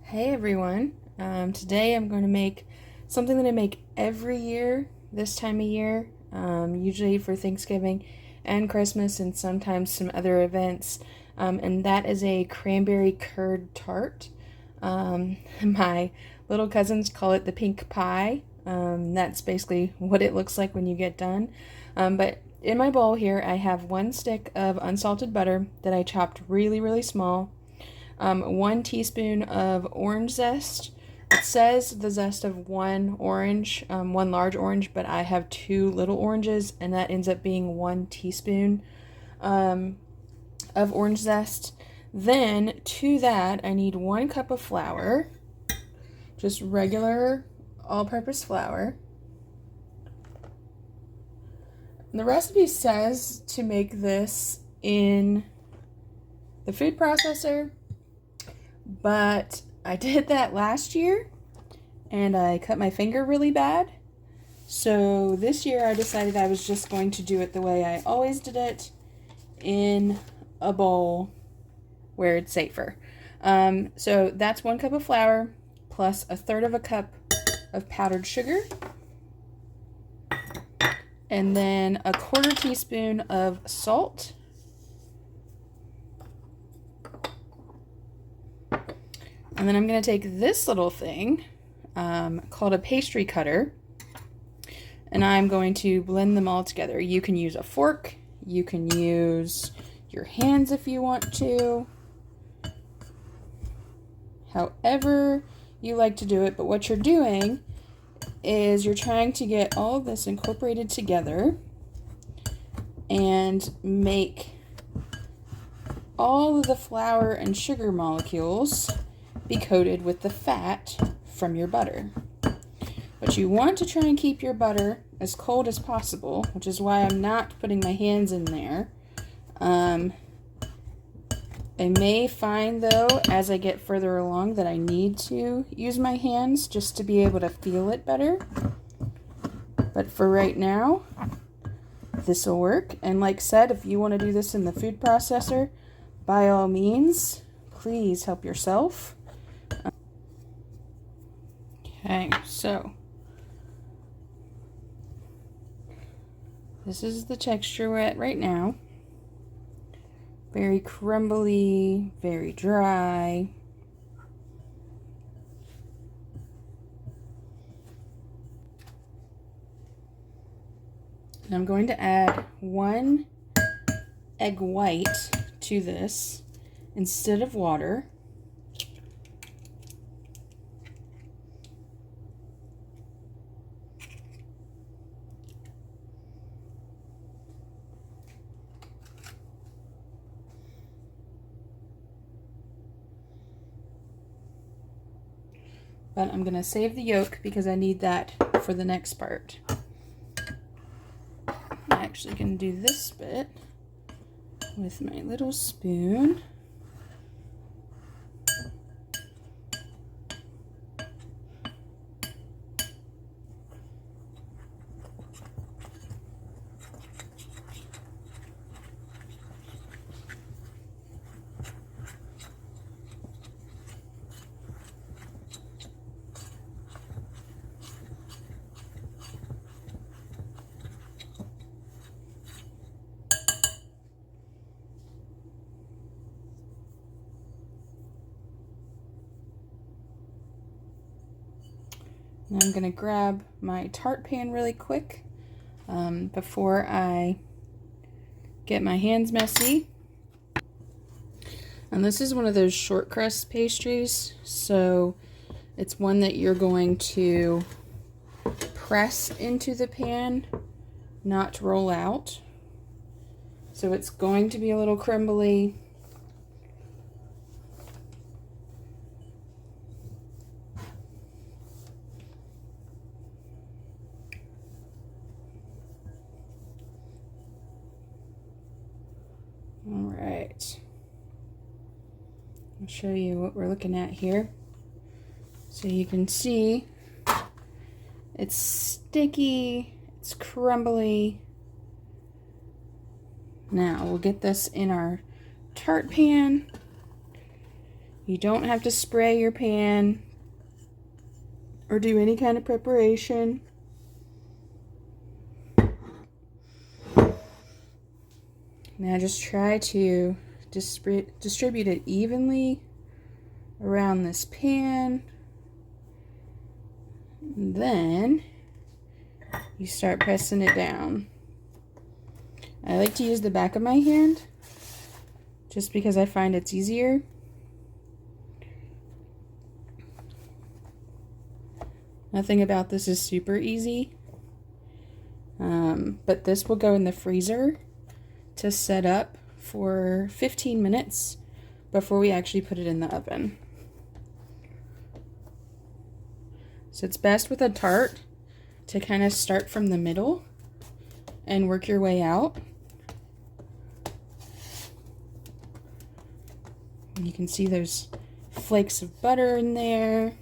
Hey everyone, today I'm going to make something that I make every year this time of year, usually for Thanksgiving and Christmas and sometimes some other events, and that is a cranberry curd tart. My little cousins call it the pink pie. That's basically what it looks like when you get done. But in my bowl here I have 1 stick of unsalted butter that I chopped really small. 1 teaspoon of orange zest. It says the zest of one orange, one large orange, but I have 2 little oranges, and that ends up being 1 teaspoon of orange zest. Then to that, I need 1 cup of flour, just regular all-purpose flour. And the recipe says to make this in the food processor, but I did that last year and I cut my finger really bad. So this year I decided I was just going to do it the way I always did it, in a bowl where it's safer. So that's 1 cup of flour plus 1/3 of a cup of powdered sugar, and then 1/4 teaspoon of salt. And then I'm going to take this little thing called a pastry cutter, and I'm going to blend them all together. You can use a fork, you can use your hands if you want to, however you like to do it. But what you're doing is you're trying to get all of this incorporated together and make all of the flour and sugar molecules be coated with the fat from your butter. But you want to try and keep your butter as cold as possible, which is why I'm not putting my hands in there. I may find, though, as I get further along, that I need to use my hands just to be able to feel it better. But for right now, this will work. And like said, if you want to do this in the food processor, by all means, please help yourself. Okay, so this is the texture we're at right now. Very crumbly, very dry. And I'm going to add 1 egg white to this instead of water. But I'm going to save the yolk because I need that for the next part. I'm actually going to do this bit with my little spoon. And I'm going to grab my tart pan really quick before I get my hands messy. And this is one of those short crust pastries, so it's one that you're going to press into the pan, not roll out. So it's going to be a little crumbly. All right, I'll show you what we're looking at here. So you can see it's sticky, it's crumbly. Now we'll get this in our tart pan. You don't have to spray your pan or do any kind of preparation. Now just try to distribute it evenly around this pan. And then you start pressing it down. I like to use the back of my hand just because I find it's easier. Nothing about this is super easy. But this will go in the freezer to set up for 15 minutes before we actually put it in the oven. So it's best with a tart to kind of start from the middle and work your way out. And you can see those flakes of butter in there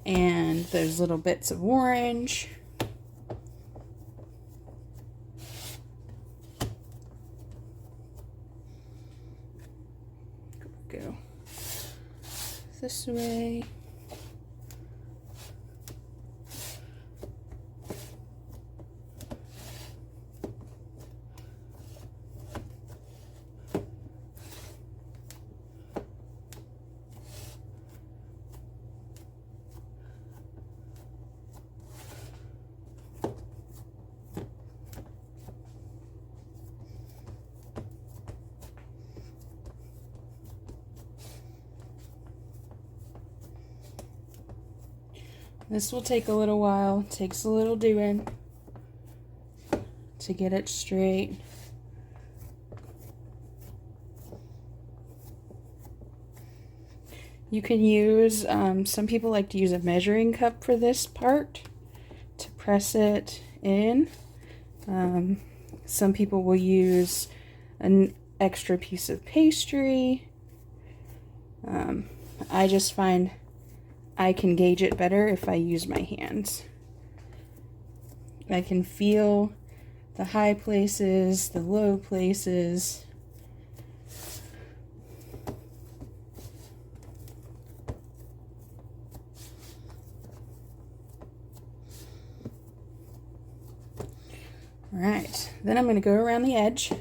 and those little bits of orange. Go this way. This will take a little while, takes a little doing to get it straight. You can use, some people like to use a measuring cup for this part to press it in. Some people will use an extra piece of pastry. I just find I can gauge it better if I use my hands. I can feel the high places, the low places. All right, then I'm going to go around the edge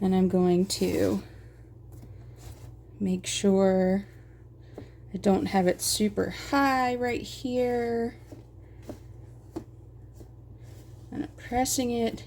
and I'm going to make sure I don't have it super high right here. And I'm pressing it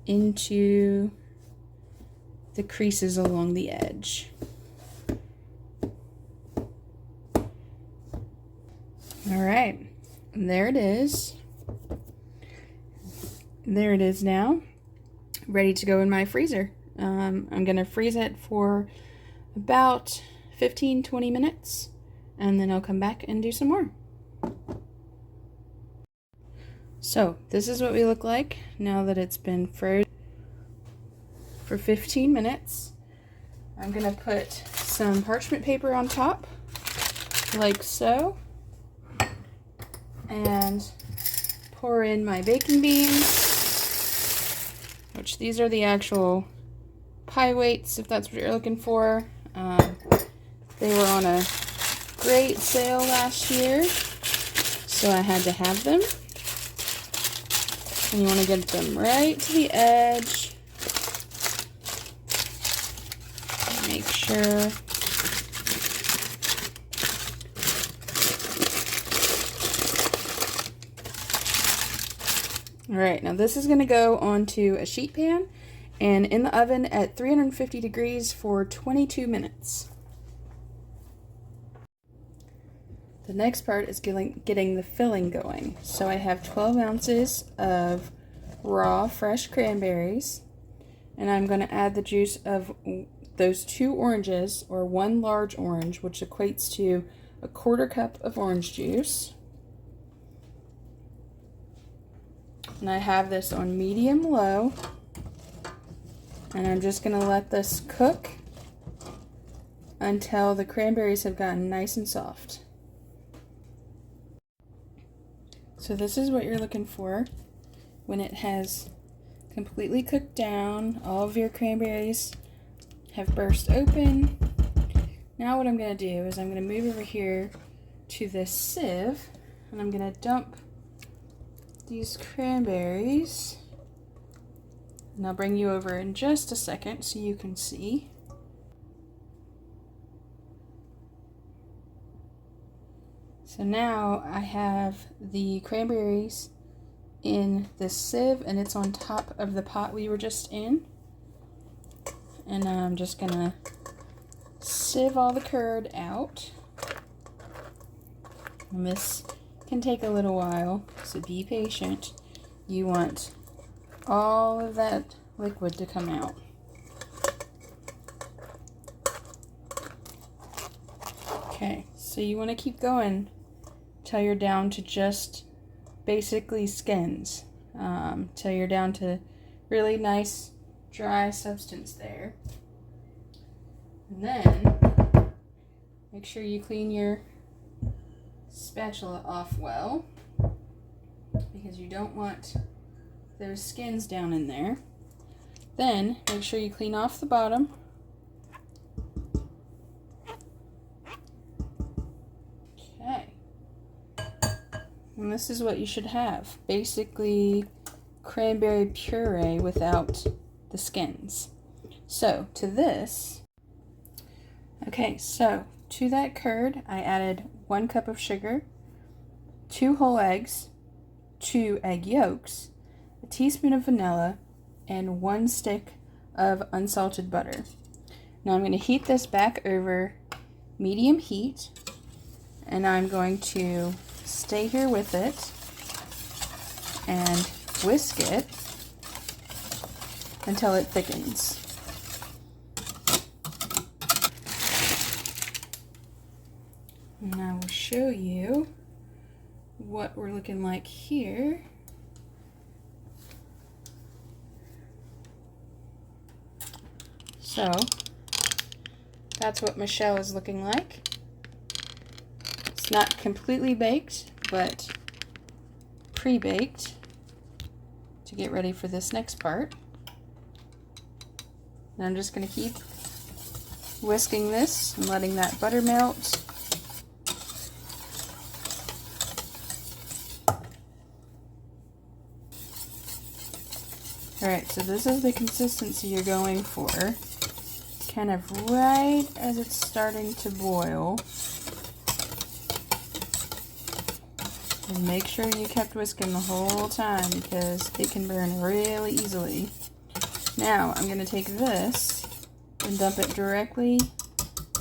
into the creases along the edge. All right, and there it is. There it is now, ready to go in my freezer. I'm going to freeze it for about 15-20 minutes, and then I'll come back and do some more. So this is what we look like now that it's been frozen for 15 minutes. I'm going to put some parchment paper on top, like so, and pour in my baking beans, which these are the actual pie weights if that's what you're looking for. They were on a great sale last year, so I had to have them. And you want to get them right to the edge. Make sure. Alright, now this is going to go onto a sheet pan and in the oven at 350 degrees for 22 minutes. The next part is getting the filling going. So I have 12 ounces of raw fresh cranberries, and I'm going to add the juice of those 2 oranges, or 1 large orange, which equates to a 1/4 cup of orange juice. And I have this on medium-low, and I'm just going to let this cook until the cranberries have gotten nice and soft. So this is what you're looking for when it has completely cooked down. All of your cranberries have burst open. Now what I'm going to do is I'm going to move over here to this sieve, and I'm going to dump these cranberries. And I'll bring you over in just a second so you can see. So now I have the cranberries in this sieve, and it's on top of the pot we were just in. And I'm just gonna sieve all the curd out. And this can take a little while, so be patient. You want all of that liquid to come out. Okay, so you want to keep going till you're down to just basically skins, till you're down to really nice dry substance there. And then make sure you clean your spatula off well, because you don't want those skins down in there. Then make sure you clean off the bottom. Okay. And this is what you should have. Basically cranberry puree without the skins. So to this, okay, so to that curd I added 1 cup of sugar, 2 whole eggs, 2 egg yolks, a teaspoon of vanilla, and 1 stick of unsalted butter. Now I'm going to heat this back over medium heat, and I'm going to stay here with it and whisk it until it thickens. And I will show you what we're looking like here. So that's what Michelle is looking like. It's not completely baked, but pre-baked to get ready for this next part. And I'm just going to keep whisking this and letting that butter melt. Alright, so this is the consistency you're going for. Kind of right as it's starting to boil. And make sure you kept whisking the whole time, because it can burn really easily. Now I'm going to take this and dump it directly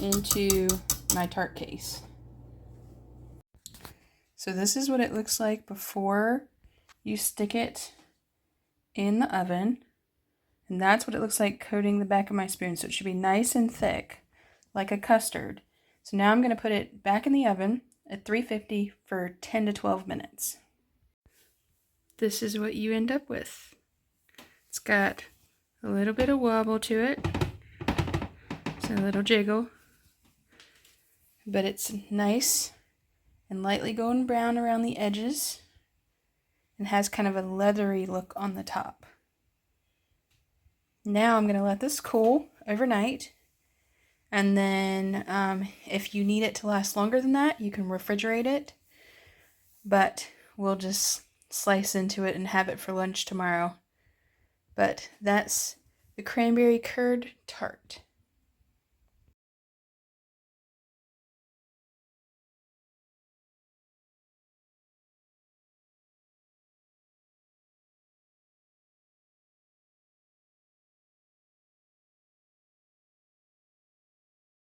into my tart case. So this is what it looks like before you stick it in the oven. And that's what it looks like coating the back of my spoon. So it should be nice and thick, like a custard. So now I'm going to put it back in the oven at 350 for 10 to 12 minutes. This is what you end up with. It's got a little bit of wobble to it. It's a little jiggle. But it's nice and lightly golden brown around the edges, and has kind of a leathery look on the top. Now I'm going to let this cool overnight, and then if you need it to last longer than that, you can refrigerate it, but we'll just slice into it and have it for lunch tomorrow. But that's the cranberry curd tart.